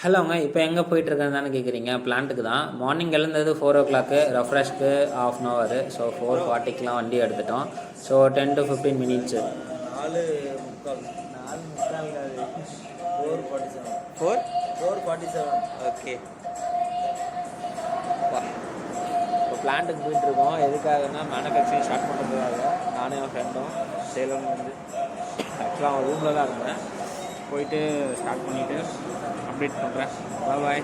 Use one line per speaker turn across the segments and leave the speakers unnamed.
ஹலோங்க. இப்போ எங்கே போயிட்டுருக்கேன்னு தானே கேட்குறீங்க? பிளான்ட்டுக்கு தான். மார்னிங் எழுந்தது 4 o'clock, ரெஃப்ரெஷ்க்கு ½ அன் ஹவர். ஸோ 4:40க்குலாம் வண்டி எடுத்துட்டோம். So 10 to 15 minutes.
4:45
ஓகே. இப்போ பிளான்ட்டுக்கு போயிட்டுருக்கோம். எதுக்காகனா மேனுஃபேக்சரிங் ஸ்டார்ட் பண்ணுறதுக்காக. நானும் என் ஃப்ரெண்டும் சேலம் வந்து ஆக்சுவலாக அவன் ரூமில் தான் இருந்தேன். போயிட்டு ஸ்டார்ட் பண்ணிவிட்டு அப்டேட் பண்ணுறேன். பாய்.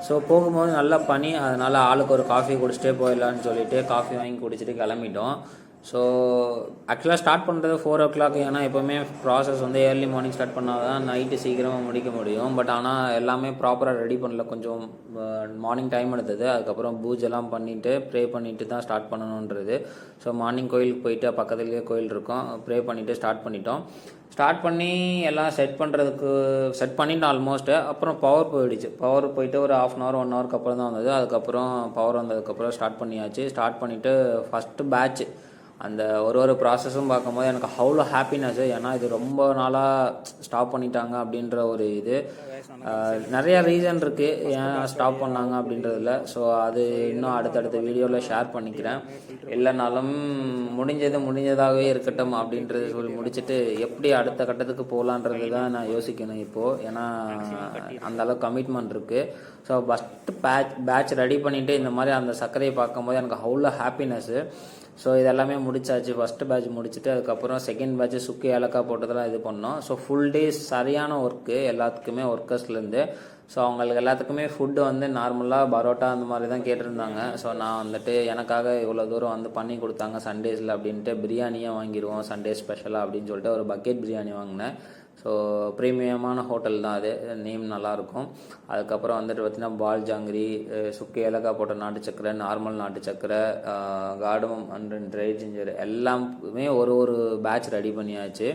ஸோ போகும்போது நல்லா பனி, அதனால் ஆளுக்கு ஒரு காஃபி குடிச்சிட்டே போயிடலான்னு சொல்லிட்டு காஃபி வாங்கி குடிச்சிட்டு கிளம்பிட்டோம். ஸோ ஆக்சுவலாக ஸ்டார்ட் பண்ணுறது 4 o'clock. ஏன்னா எப்போவுமே ப்ராசஸ் வந்து ஏர்லி மார்னிங் ஸ்டார்ட் பண்ணால் தான் நைட்டு சீக்கிரமாக முடிக்க முடியும். பட் ஆனால் எல்லாமே ப்ராப்பராக ரெடி பண்ணல. கொஞ்சம் மார்னிங் டைம் எடுத்தது. அதுக்கப்புறம் பூஜைலாம் பண்ணிவிட்டு ப்ரே பண்ணிவிட்டு தான் ஸ்டார்ட் பண்ணணுன்றது. ஸோ மார்னிங் கோயிலுக்கு போயிட்டு பக்கத்துலேயே கோயில் இருக்கும், ப்ரே பண்ணிவிட்டு ஸ்டார்ட் பண்ணிட்டோம். ஸ்டார்ட் பண்ணி எல்லாம் செட் பண்ணிட்டு ஆல்மோஸ்ட்டு. அப்புறம் பவர் போயிடுச்சு. பவர் போயிட்டு ஒரு ½ அன் ஹவர் 1 ஹவருக்கு அப்புறம் தான் வந்தது. அதுக்கப்புறம் பவர் வந்ததுக்கப்புறம் ஸ்டார்ட் பண்ணியாச்சு. ஸ்டார்ட் பண்ணிவிட்டு ஃபஸ்ட்டு பேட்ச் அந்த ஒரு ப்ராசஸும் பார்க்கும்போது எனக்கு அவ்வளோ ஹாப்பினஸ்ஸு. ஏன்னா இது ரொம்ப நாளாக ஸ்டாப் பண்ணிட்டாங்க அப்படின்ற ஒரு இது. நிறையா ரீசன் இருக்குது ஏன் ஸ்டாப் பண்ணாங்க அப்படின்றதில்ல. ஸோ அது இன்னும் அடுத்தடுத்த வீடியோவில் ஷேர் பண்ணிக்கிறேன். இல்லைனாலும் முடிஞ்சதாகவே இருக்கட்டும் அப்படின்றது சொல்லி முடிச்சுட்டு எப்படி அடுத்த கட்டத்துக்கு போகலான்றது தான் நான் யோசிக்கணும் இப்போது. ஏன்னா அந்தளவுக்கு கமிட்மெண்ட் இருக்குது. ஸோ ஃபஸ்ட்டு பேட்ச் ரெடி பண்ணிவிட்டு இந்த மாதிரி அந்த சர்க்கரையை பார்க்கும்போது எனக்கு அவ்வளோ ஹாப்பினஸ்ஸு. ஸோ இதெல்லாமே முடிச்சாச்சு. ஃபஸ்ட்டு பேட்ச் முடிச்சுட்டு அதுக்கப்புறம் செகண்ட் பேட்ச் சுக்கு ஏலக்காய் போட்டதெல்லாம் இது பண்ணோம். ஸோ ஃபுல் டே சரியான ஒர்க்கு எல்லாத்துக்குமே, ஒர்க்கர்ஸ்லேருந்து. ஸோ அவங்களுக்கு எல்லாத்துக்குமே ஃபுட்டு வந்து நார்மலாக பரோட்டா அந்த மாதிரி தான் கேட்டிருந்தாங்க. ஸோ நான் வந்துட்டு எனக்காக இவ்வளோ தூரம் வந்து பண்ணி கொடுத்தாங்க சண்டேஸில் அப்படின்ட்டு பிரியாணியாக வாங்கிடுவோம் சண்டே ஸ்பெஷலாக அப்படின்னு சொல்லிட்டு ஒரு பக்கெட் பிரியாணி வாங்கினேன். ஸோ ப்ரீமியமான ஹோட்டல் தான் அது, நேம் நல்லாயிருக்கும். அதுக்கப்புறம் வந்துட்டு பார்த்திங்கன்னா பால் ஜாங்கிரி, சுக்கு ஏலக்காய் போட்ட நாட்டு சக்கரை, நார்மல் நாட்டு சக்கரை, கார்டமம் அண்ட் ட்ரை ஜிஞ்சர் எல்லாமே ஒரு பேட்ச் ரெடி பண்ணியாச்சு.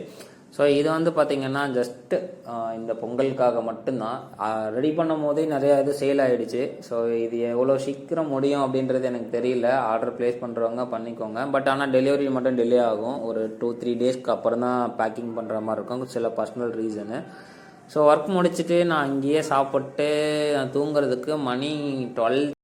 ஸோ இது வந்து பார்த்திங்கன்னா ஜஸ்ட்டு இந்த பொங்கலுக்காக மட்டும்தான் ரெடி பண்ணும் போதே நிறையா இது சேல் ஆகிடுச்சு. ஸோ இது எவ்வளோ சீக்கிரம் முடியும் அப்படின்றது எனக்கு தெரியல. ஆர்டர் ப்ளேஸ் பண்ணுறவங்க பண்ணிக்கோங்க. பட் ஆனால் டெலிவரி மட்டும் டிலே ஆகும். ஒரு 2-3 டேஸ்க்கு அப்புறம் தான் பேக்கிங் பண்ணுற மாதிரி இருக்கும், சில பர்சனல் ரீசனு. ஸோ ஒர்க் முடிச்சுட்டு நான் இங்கேயே சாப்பிட்டு நான் தூங்குறதுக்கு மணி 12